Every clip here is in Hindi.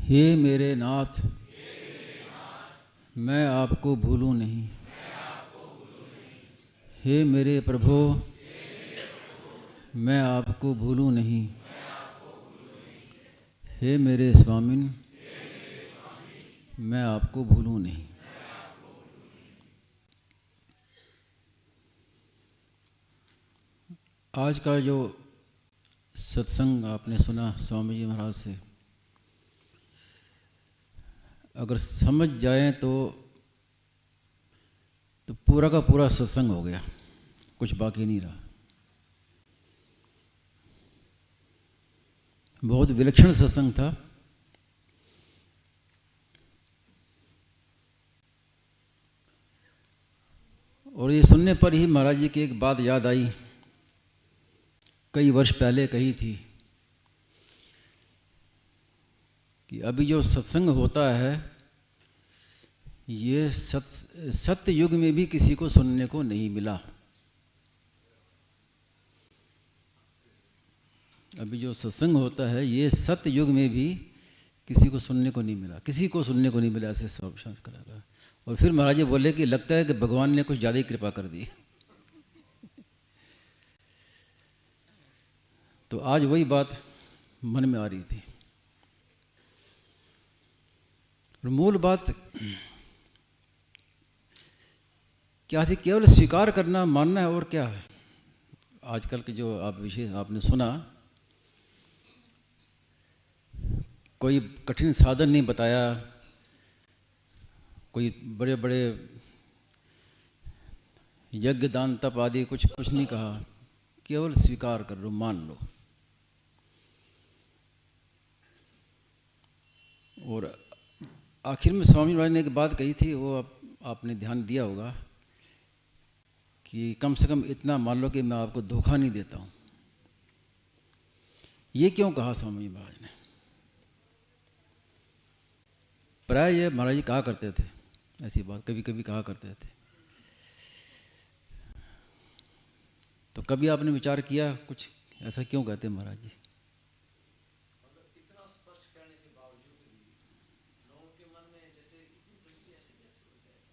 हे मेरे नाथ, मैं आपको भूलूं नहीं। हे मेरे प्रभु, मैं आपको भूलूं नहीं। हे मेरे स्वामिन, मैं आपको भूलूं नहीं। आज का जो सत्संग आपने सुना स्वामी जी महाराज से, अगर समझ जाएं तो पूरा का पूरा सत्संग हो गया, कुछ बाकी नहीं रहा। बहुत विलक्षण सत्संग था। और ये सुनने पर ही महाराज जी की एक बात याद आई, कई वर्ष पहले कही थी कि अभी जो सत्संग होता है ये सत्य युग में भी किसी को सुनने को नहीं मिला। अभी जो सत्संग होता है ये सत्य युग में भी किसी को सुनने को नहीं मिला, किसी को सुनने को नहीं मिला, ऐसे सब करा। और फिर महाराज जी बोले कि लगता है कि भगवान ने कुछ ज़्यादा ही कृपा कर दी। तो आज वही बात मन में आ रही थी। और मूल बात क्या थी? केवल स्वीकार करना, मानना है, और क्या है? आजकल के जो आप विषय आपने सुना, कोई कठिन साधन नहीं बताया, कोई बड़े बड़े यज्ञ दान तप आदि कुछ नहीं कहा। केवल स्वीकार कर लो, मान लो। और आखिर में स्वामी महाराज ने एक बात कही थी, वो आपने ध्यान दिया होगा कि कम से कम इतना मान लो कि मैं आपको धोखा नहीं देता हूँ। ये क्यों कहा स्वामी महाराज ने? प्राय ये महाराज जी कहा करते थे, ऐसी बात कभी कभी कहा करते थे। तो कभी आपने विचार किया कुछ ऐसा क्यों कहते महाराज जी? इतना स्पष्ट करने के बावजूद भी लोगों के मन में जैसे इतनी जल्दी ऐसे कैसे हो जाएगा,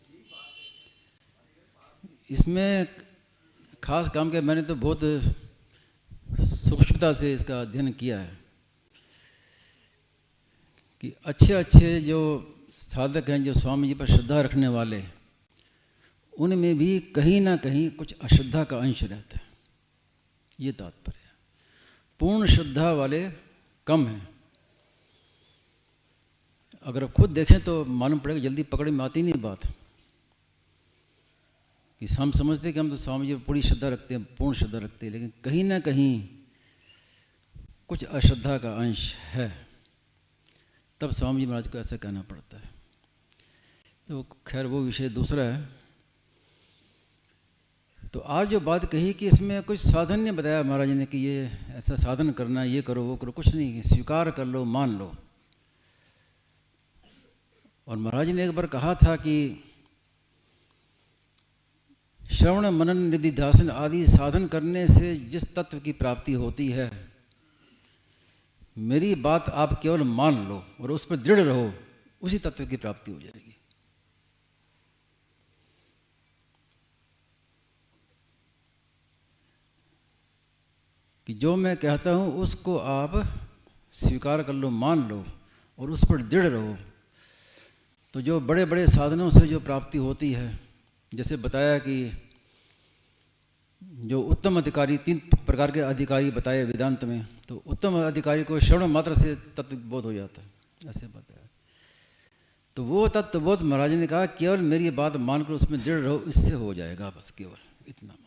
यही बात है। इसमें खास काम किया मैंने, तो बहुत सूक्ष्मता से इसका अध्ययन किया है कि अच्छे अच्छे जो साधक हैं, जो स्वामी जी पर श्रद्धा रखने वाले, उनमें भी कहीं ना कहीं कुछ अश्रद्धा का अंश रहता है। ये तात्पर्य है। पूर्ण श्रद्धा वाले कम हैं। अगर आप खुद देखें तो मालूम पड़ेगा, जल्दी पकड़ में आती नहीं बात कि हम समझते हैं कि हम तो स्वामी जी पर पूरी श्रद्धा रखते हैं, पूर्ण श्रद्धा रखते हैं, लेकिन कहीं ना कहीं कुछ अश्रद्धा का अंश है। तब स्वामी जी महाराज को ऐसा कहना पड़ता है। तो खैर वो विषय दूसरा है। तो आज जो बात कही कि इसमें कुछ साधन नहीं बताया महाराज ने कि ये ऐसा साधन करना, ये करो वो करो, कुछ नहीं, स्वीकार कर लो, मान लो। और महाराज ने एक बार कहा था कि श्रवण मनन निधिध्यासन आदि साधन करने से जिस तत्व की प्राप्ति होती है, मेरी बात आप केवल मान लो और उस पर दृढ़ रहो, उसी तत्व की प्राप्ति हो जाएगी। कि जो मैं कहता हूँ उसको आप स्वीकार कर लो, मान लो और उस पर दृढ़ रहो। तो जो बड़े बड़े साधनों से जो प्राप्ति होती है, जैसे बताया कि जो उत्तम अधिकारी, 3 प्रकार के अधिकारी बताए वेदांत में, तो उत्तम अधिकारी को श्रवण मात्र से तत्वबोध हो जाता है, ऐसे बताया। तो वो तत्वबोध महाराज ने कहा केवल मेरी बात मानकर उसमें दृढ़ रहो, इससे हो जाएगा, बस केवल इतना मानो।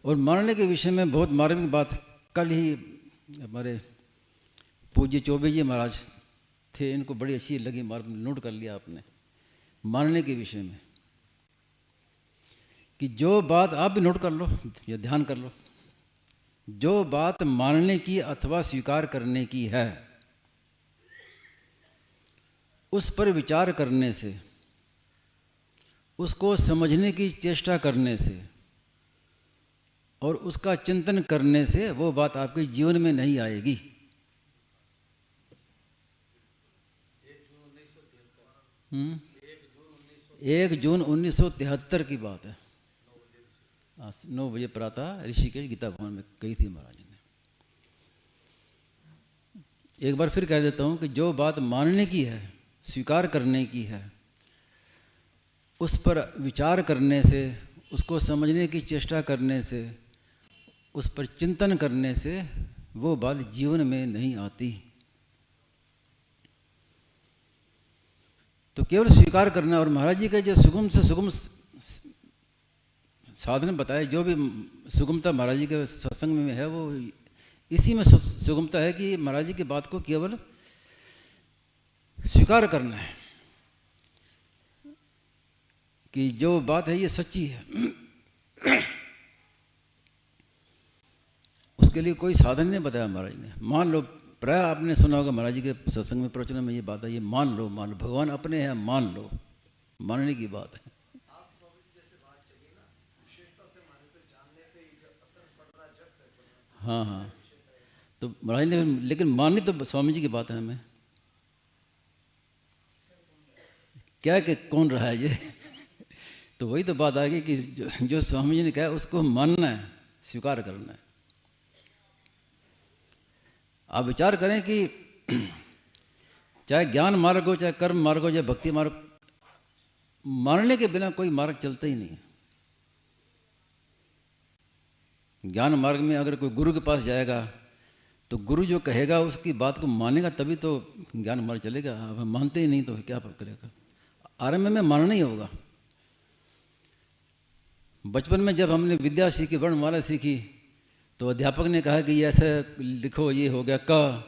और मानने के विषय में बहुत मार्मिक बात, कल ही हमारे पूज्य चौबे जी महाराज थे, इनको बड़ी अच्छी लगी, नोट कर लिया आपने, मानने के विषय में, कि जो बात आप भी नोट कर लो या ध्यान कर लो, जो बात मानने की अथवा स्वीकार करने की है, उस पर विचार करने से, उसको समझने की चेष्टा करने से और उसका चिंतन करने से वो बात आपके जीवन में नहीं आएगी। 1 जून 1973 की बात है। 9 बजे प्रातः ऋषिकेश गीता भवन में कही थी महाराज ने। एक बार फिर कह देता हूँ कि जो बात मानने की है, स्वीकार करने की है, उस पर विचार करने से, उसको समझने की चेष्टा करने से, उस पर चिंतन करने से वो बात जीवन में नहीं आती। तो केवल स्वीकार करना। और महाराज जी का जो सुगम से सुगम साधन बताए, जो भी सुगमता महाराज जी के सत्संग में है, वो इसी में सुगमता है कि महाराज जी की बात को केवल स्वीकार करना है कि जो बात है ये सच्ची है। उसके लिए कोई साधन नहीं बताया महाराज ने। मान लो, प्राय आपने सुना होगा महाराज जी के सत्संग में, प्रवचन में ये बात है, ये मान लो, मान लो, भगवान अपने हैं, मान लो, मानने की बात है। हाँ हाँ, तो महाराज ने, लेकिन माननी तो स्वामी जी की बात है हमें। क्या कि कौन रहा है ये तो वही तो बात आ गई कि जो स्वामी जी ने कहा उसको मानना है, स्वीकार करना है। आप विचार करें कि चाहे ज्ञान मार्ग हो, चाहे कर्म मार्ग हो, चाहे भक्ति मार्ग, मानने के बिना कोई मार्ग चलता ही नहीं है। ज्ञान मार्ग में अगर कोई गुरु के पास जाएगा तो गुरु जो कहेगा उसकी बात को मानेगा, तभी तो ज्ञान मार्ग चलेगा। अब हम मानते ही नहीं तो क्या करेगा। आरंभ में मानना ही होगा। बचपन में जब हमने विद्या सीखी, वर्णमाला सीखी, तो अध्यापक ने कहा कि ये ऐसे लिखो, ये हो गया क।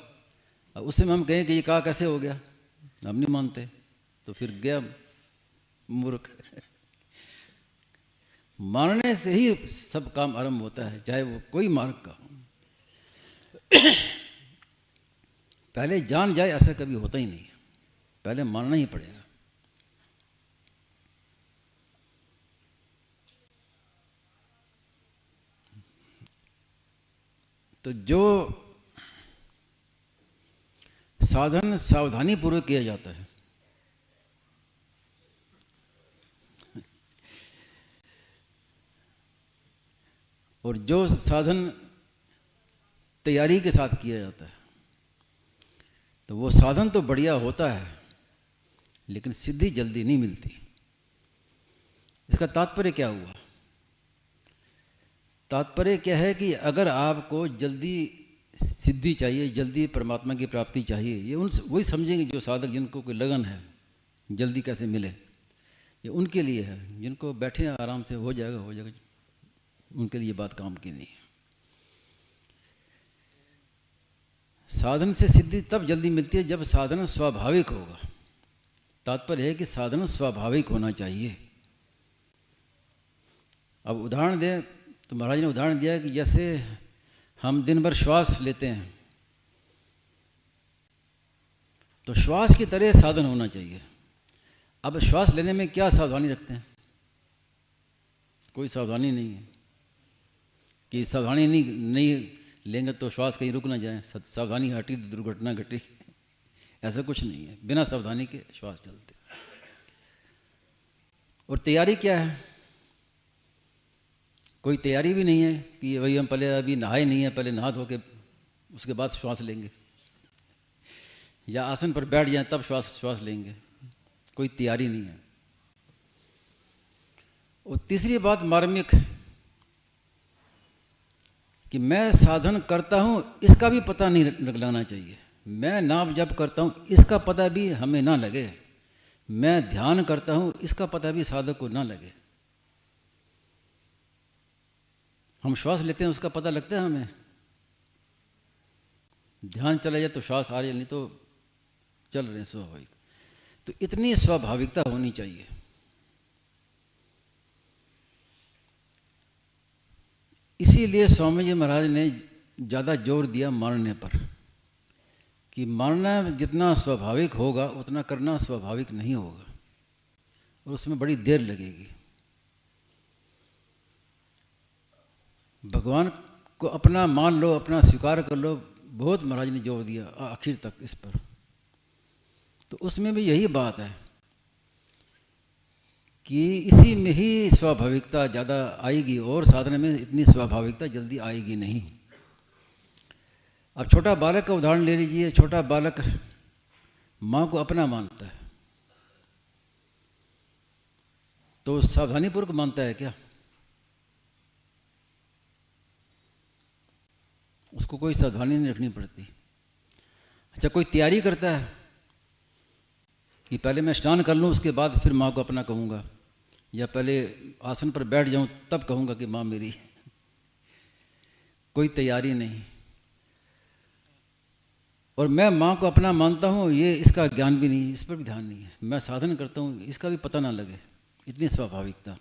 उस समय हम कहें कि ये का कैसे हो गया, हम नहीं मानते, तो फिर गया मूर्ख। मानने से ही सब काम आरंभ होता है, चाहे वो कोई मार्ग का हो। पहले जान जाए ऐसा कभी होता ही नहीं है, पहले मानना ही पड़ेगा। तो जो साधन सावधानी पूर्वक किया जाता है, और जो साधन तैयारी के साथ किया जाता है, तो वो साधन तो बढ़िया होता है, लेकिन सिद्धि जल्दी नहीं मिलती। इसका तात्पर्य क्या हुआ? तात्पर्य क्या है कि अगर आपको जल्दी सिद्धि चाहिए, जल्दी परमात्मा की प्राप्ति चाहिए, ये वही समझेंगे जो साधक, जिनको कोई लगन है जल्दी कैसे मिले, ये उनके लिए है। जिनको बैठे आराम से हो जाएगा, हो जाएगा, उनके लिए बात काम की नहीं है। साधन से सिद्धि तब जल्दी मिलती है जब साधन स्वाभाविक होगा। तात्पर्य है कि साधन स्वाभाविक होना चाहिए। अब उदाहरण दें तो महाराज ने उदाहरण दिया कि जैसे हम दिन भर श्वास लेते हैं, तो श्वास की तरह साधन होना चाहिए। अब श्वास लेने में क्या सावधानी रखते हैं? कोई सावधानी नहीं है कि सावधानी नहीं लेंगे तो श्वास कहीं रुक ना जाए, सावधानी हटी तो दुर्घटना घटी। ऐसा कुछ नहीं है, बिना सावधानी के श्वास चलते। और तैयारी क्या है? कोई तैयारी भी नहीं है कि भाई हम पहले अभी नहाए नहीं है, पहले नहा धो के उसके बाद श्वास लेंगे, या आसन पर बैठ जाएं तब श्वास लेंगे। कोई तैयारी नहीं है। और तीसरी बात मार्मिक, कि मैं साधन करता हूं इसका भी पता नहीं लगना चाहिए। मैं नाम जप करता हूं इसका पता भी हमें ना लगे। मैं ध्यान करता हूं इसका पता भी साधक को ना लगे। हम श्वास लेते हैं उसका पता लगता है हमें, ध्यान चला जाए तो श्वास आ रही है, नहीं तो चल रहे हैं स्वाभाविक। तो इतनी स्वाभाविकता होनी चाहिए। इसीलिए स्वामी जी महाराज ने ज़्यादा जोर दिया मानने पर, कि मानना जितना स्वाभाविक होगा उतना करना स्वाभाविक नहीं होगा, और उसमें बड़ी देर लगेगी। भगवान को अपना मान लो, अपना स्वीकार कर लो। बहुत महाराज ने जोर दिया आखिर तक इस पर। तो उसमें भी यही बात है कि इसी में ही स्वाभाविकता ज़्यादा आएगी और साधना में इतनी स्वाभाविकता जल्दी आएगी नहीं। अब छोटा बालक का उदाहरण ले लीजिए। छोटा बालक माँ को अपना मानता है, तो सावधानीपूर्वक मानता है क्या? उसको कोई सावधानी नहीं रखनी पड़ती। अच्छा, कोई तैयारी करता है कि पहले मैं स्नान कर लूँ उसके बाद फिर माँ को अपना कहूँगा, या पहले आसन पर बैठ जाऊँ तब कहूँगा कि माँ मेरी। कोई तैयारी नहीं। और मैं माँ को अपना मानता हूँ, ये इसका ज्ञान भी नहीं, इस पर भी ध्यान नहीं है। मैं साधन करता हूँ, इसका भी पता ना लगे, इतनी स्वाभाविकता।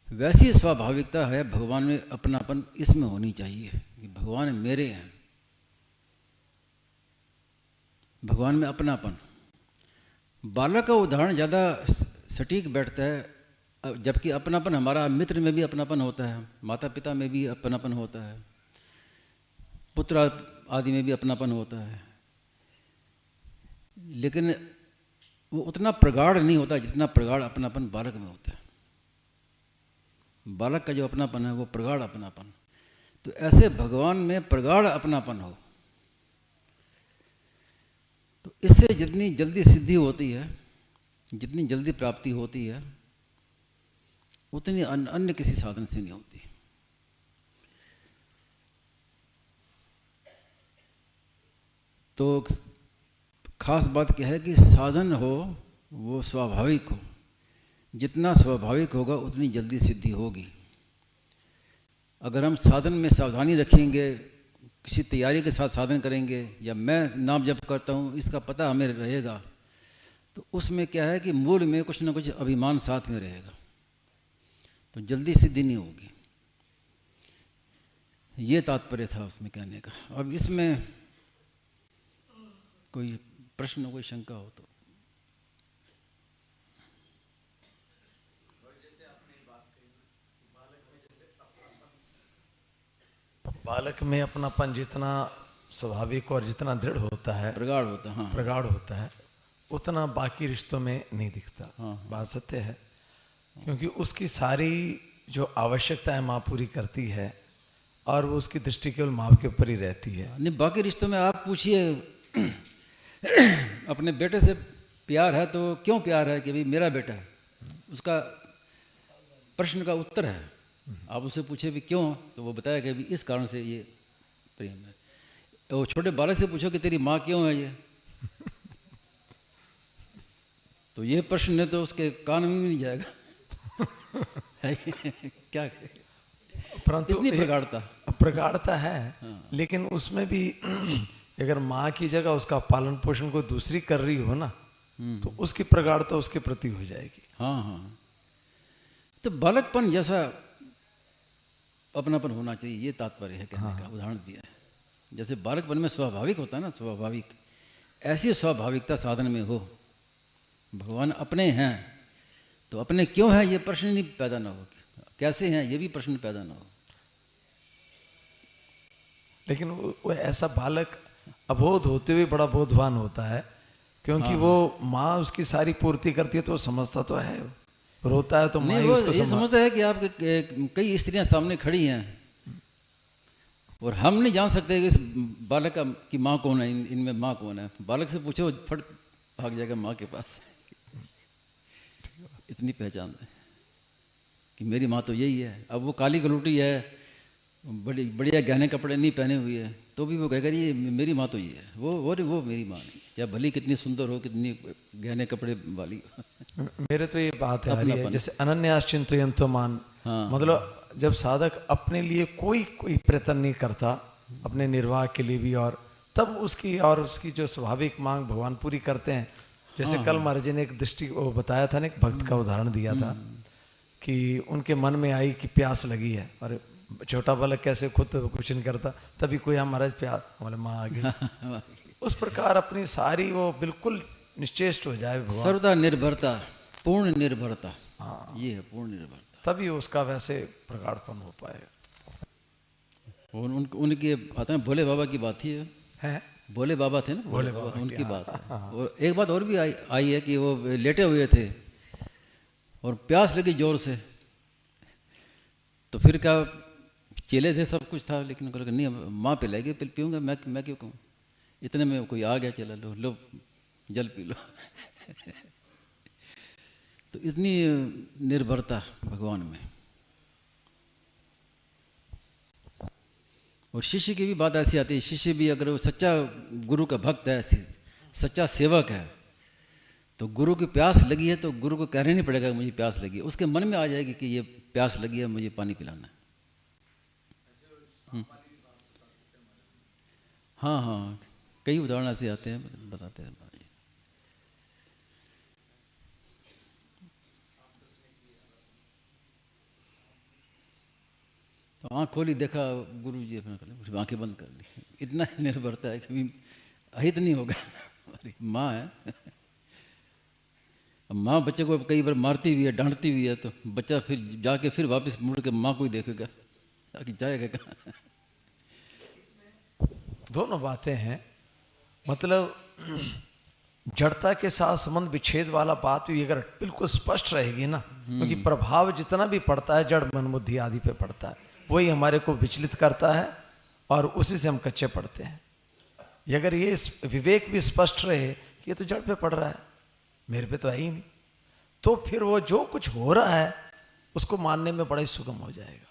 वैसी स्वाभाविकता है भगवान में अपनापन इसमें होनी चाहिए कि भगवान मेरे हैं। भगवान में अपनापन। बालक का उदाहरण ज़्यादा सटीक बैठता है, जबकि अपनापन हमारा मित्र में भी अपनापन होता है, माता पिता में भी अपनापन होता है, पुत्र आदि में भी अपनापन होता है, लेकिन वो उतना प्रगाढ़ नहीं होता जितना प्रगाढ़ अपनापन बालक में होता है। बालक का जो अपनापन है वो प्रगाढ़ अपनापन। तो ऐसे भगवान में प्रगाढ़ अपनापन हो तो इससे जितनी जल्दी सिद्धि होती है, जितनी जल्दी प्राप्ति होती है, उतनी अन्य किसी साधन से नहीं होती। तो खास बात क्या है कि साधन हो वो स्वाभाविक हो। जितना स्वाभाविक होगा उतनी जल्दी सिद्धि होगी। अगर हम साधन में सावधानी रखेंगे, किसी तैयारी के साथ साधन करेंगे, या मैं नाम जप करता हूँ इसका पता हमें रहेगा, तो उसमें क्या है कि मूल में कुछ ना कुछ अभिमान साथ में रहेगा, तो जल्दी सिद्धि नहीं होगी। ये तात्पर्य था उसमें कहने का। अब इसमें कोई प्रश्न, कोई शंका हो तो। बालक में अपनापन जितना स्वाभाविक और जितना दृढ़ होता है, प्रगाढ़ होता है, हाँ, प्रगाढ़ होता है, उतना बाकी रिश्तों में नहीं दिखता। हाँ। बात सत्य है, क्योंकि उसकी सारी जो आवश्यकताएं माँ पूरी करती है और वो उसकी दृष्टि केवल माँ के ऊपर ही रहती है। नहीं, बाकी रिश्तों में आप पूछिए अपने बेटे से प्यार है तो क्यों प्यार है कि भाई मेरा बेटा है, उसका प्रश्न का उत्तर है। आप उससे पूछे भी क्यों, तो वो बताया कि इस कारण से ये प्रेम है। वो छोटे बालक से पूछो कि तेरी माँ क्यों है ये, तो ये प्रश्न तो उसके कान में भी नहीं जाएगा। क्या परंतु इतनी प्रगाढ़ता है, लेकिन उसमें भी अगर माँ की जगह उसका पालन पोषण को दूसरी कर रही हो ना, तो उसकी प्रगाढ़ता उसके प्रति हो जाएगी। हाँ हाँ, तो बालकपन जैसा अपनापन होना चाहिए, ये तात्पर्य है कहने का। उदाहरण दिया है जैसे बालकपन में स्वाभाविक होता है ना, स्वाभाविक, ऐसी स्वाभाविकता साधन में हो। भगवान अपने हैं तो अपने क्यों है ये प्रश्न नहीं पैदा ना हो, कैसे हैं ये भी प्रश्न पैदा ना हो। लेकिन वो ऐसा बालक अबोध होते हुए बड़ा बोधवान होता है, क्योंकि वो माँ उसकी सारी पूर्ति करती है, तो वो समझता तो है, रोता है तो माँ ही उसको ये समझता है कि आपके कई स्त्रियां सामने खड़ी हैं और हम नहीं जान सकते कि इस बालक की माँ कौन है, इनमें माँ कौन है। बालक से पूछो, फट भाग जाएगा माँ के पास। इतनी पहचान है कि मेरी माँ तो यही है। अब वो काली गलूटी है, बड़ी बढ़िया गहने कपड़े नहीं पहने हुए है, तो भी वो कहेगा ये मेरी माँ तो ये है, वो मेरी माँ नहीं, चाहे भली कितनी सुंदर हो, कितनी गहने कपड़े वाली। मेरे तो ये बात है, जैसे अनन्याश्चिंतयन्तो मान, मतलब जब साधक अपने लिए कोई प्रयत्न नहीं करता, अपने निर्वाह के लिए भी, और तब उसकी जो स्वाभाविक मांग भगवान पूरी करते हैं। जैसे कल महाराज जी ने एक दृष्टि वो बताया था ना, एक भक्त का उदाहरण दिया था कि उनके मन में आई कि प्यास लगी है, और छोटा बालक कैसे खुद तो कुछ नहीं करता, तभी कोई महाराज प्यास, हमारे माँ आ गई। उस प्रकार अपनी सारी वो बिल्कुल निश्चेष्ट हो जाए भगवान, सर्वदा निर्भरता, पूर्ण निर्भरता। हाँ, ये है पूर्ण निर्भरता, तभी उसका वैसे प्रगाढ़पन हो पाएगा। और उनके आता है भोले बाबा की बात थी, है भोले बाबा थे ना, भोले बाबा की, उनकी हाँ, बात है। हाँ। और एक बात और भी आई है कि वो लेटे हुए थे और प्यास लगी जोर से, तो फिर क्या, चेले थे, सब कुछ था, लेकिन उन्होंने कहा नहीं माँ पिलाएगी, पीऊँगा, मैं क्यों कहूँ। इतने में कोई आ गया, चला लो जल पी लो। तो इतनी निर्भरता भगवान में। और शिष्य की भी बात ऐसी आती है, शिष्य भी अगर वो सच्चा गुरु का भक्त है, सच्चा सेवक है, तो गुरु की प्यास लगी है तो गुरु को कहना नहीं पड़ेगा मुझे प्यास लगी है, उसके मन में आ जाएगी कि ये प्यास लगी है, मुझे पानी पिलाना है। हाँ हाँ, कई उदाहरण ऐसे आते हैं, बताते हैं। तो आँख खोली, देखा गुरु जी, अपना आँखें बंद कर ली। इतना ही निर्भरता है, कभी अहित नहीं होगा। माँ है, अब माँ बच्चे को कई बार मारती भी है, डांटती भी है, तो बच्चा फिर जाके फिर वापस मुड़ के माँ को ही देखेगा, ताकि जाएगा कहाँ। दोनों बातें हैं, मतलब जड़ता के साथ संबंध विच्छेद वाला बात भी अगर बिल्कुल स्पष्ट रहेगी ना, क्योंकि प्रभाव जितना भी पड़ता है जड़ मन बुद्धि आदि पे पड़ता है, वही हमारे को विचलित करता है और उसी से हम कच्चे पड़ते हैं। अगर ये विवेक भी स्पष्ट रहे कि ये तो जड़ पे पड़ रहा है, मेरे पे तो है ही नहीं, तो फिर वो जो कुछ हो रहा है उसको मानने में बड़ा ही सुगम हो जाएगा।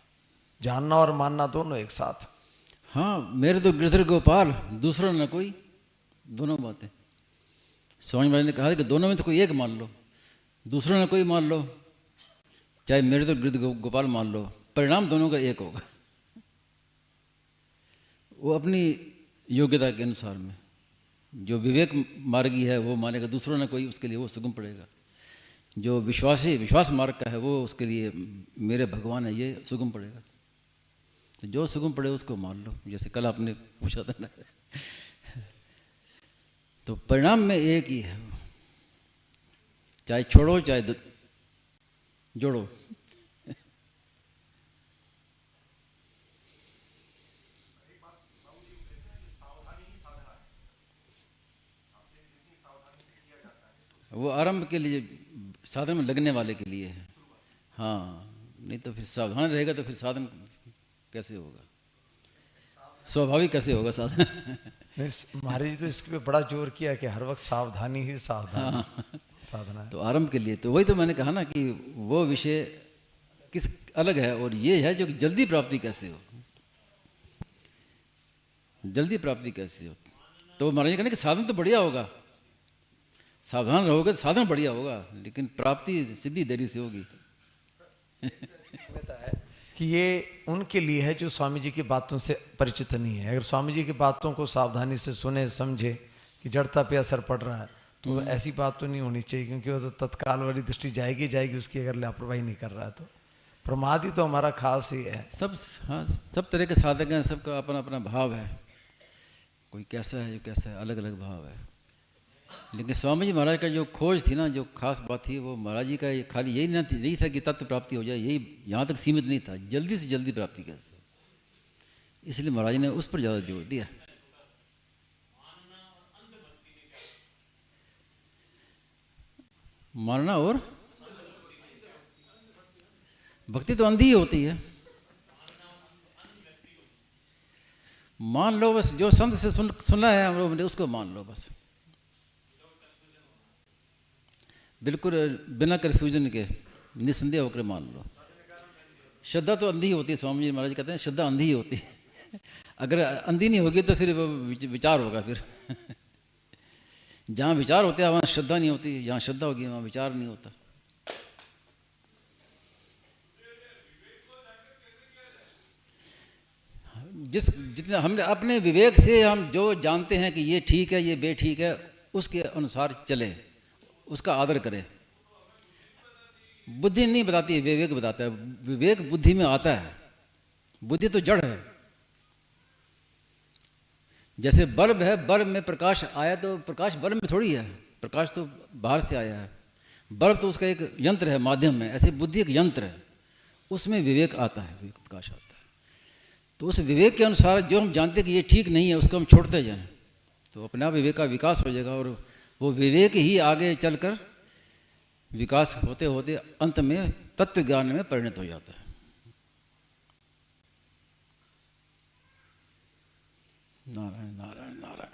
जानना और मानना दोनों एक साथ। हाँ, मेरे तो गिरधर गोपाल, दूसरा न कोई, दोनों बातें। स्वामी महाराज ने कहा कि दोनों में तो कोई एक मान लो, दूसरा न कोई मान लो, चाहे मेरे तो गिरधर गोपाल मान लो, परिणाम दोनों का एक होगा। वो अपनी योग्यता के अनुसार में, जो विवेक मार्गी है वो मानेगा, दूसरा न कोई, उसके लिए वो सुगम पड़ेगा। जो विश्वास मार्ग का है वो, उसके लिए मेरे भगवान है ये सुगम पड़ेगा। तो जो सुगम पड़े उसको मान लो, जैसे कल आपने पूछा था ना। तो परिणाम में एक ही है, चाहे छोड़ो चाहे जोड़ो। वो आरंभ के लिए, साधन में लगने वाले के लिए है। हाँ, नहीं तो फिर सावधान रहेगा तो फिर साधन कैसे होगा, स्वाभाविक कैसे होगा साधन। महाराज जी तो इसके पे बड़ा जोर किया कि हर वक्त सावधानी ही सावधानी। हाँ, साधना है। तो आरंभ के लिए, तो वही तो मैंने कहा ना कि वो विषय किस अलग है, और ये है जो जल्दी प्राप्ति कैसे हो, जल्दी प्राप्ति कैसे हो। तो महाराज कहने कि साधन तो बढ़िया होगा, सावधान रहोगे तो साधन बढ़िया होगा, लेकिन प्राप्ति सिद्धि देरी से होगी। कि ये उनके लिए है जो स्वामी जी की बातों से परिचित नहीं है। अगर स्वामी जी की बातों को सावधानी से सुने समझे कि जड़ता पे असर पड़ रहा है, तो ऐसी बात तो नहीं होनी चाहिए, क्योंकि वो तो तत्काल वाली दृष्टि जाएगी उसकी, अगर लापरवाही नहीं कर रहा है तो। प्रमादी तो हमारा खास ही है। हाँ, सब तरह के साधक हैं, सबका अपना अपना भाव है, कोई कैसा है, जो कैसा है, अलग अलग भाव है। लेकिन स्वामी जी महाराज का जो खोज थी ना, जो खास बात थी, वो महाराज जी का खाली यही था कि तत्व प्राप्ति हो जाए, यही यहाँ तक सीमित नहीं था, जल्दी से जल्दी प्राप्ति कैसे। इसलिए महाराज ने उस पर ज़्यादा जोर दिया। मानना और भक्ति तो अंधी ही होती है। मान लो बस, जो संत से सुना है हम लोग, उसको मान लो बस, बिल्कुल बिना कन्फ्यूजन के, निसंदेह होकर मान लो। श्रद्धा तो अंधी होती है, स्वामी जी महाराज कहते हैं श्रद्धा अंधी ही होती है। अगर अंधी नहीं होगी तो फिर विचार होगा। फिर जहाँ विचार होते हैं वहाँ श्रद्धा नहीं होती, जहाँ श्रद्धा होगी वहाँ विचार नहीं होता। जितना हमने अपने विवेक से हम जो जानते हैं कि ये ठीक है, ये बेठीक है, उसके अनुसार चले, उसका आदर करें। बुद्धि नहीं बताती है, विवेक बताता है। विवेक बुद्धि में आता है, बुद्धि तो जड़ है। जैसे बल्ब है, बल्ब में प्रकाश आया तो प्रकाश बल्ब में थोड़ी है, प्रकाश तो बाहर से आया है। बल्ब तो उसका एक यंत्र है, माध्यम है। ऐसे बुद्धि एक यंत्र है, उसमें विवेक आता है, विवेक प्रकाश आता है। तो उस विवेक के अनुसार जो हम जानते कि ये ठीक नहीं है उसको हम छोड़ते जाएं तो अपने आप विवेक का विकास हो जाएगा, और वो विवेक ही आगे चलकर विकास होते होते अंत में तत्व ज्ञान में परिणत हो जाता है। नारायण नारायण नारायण।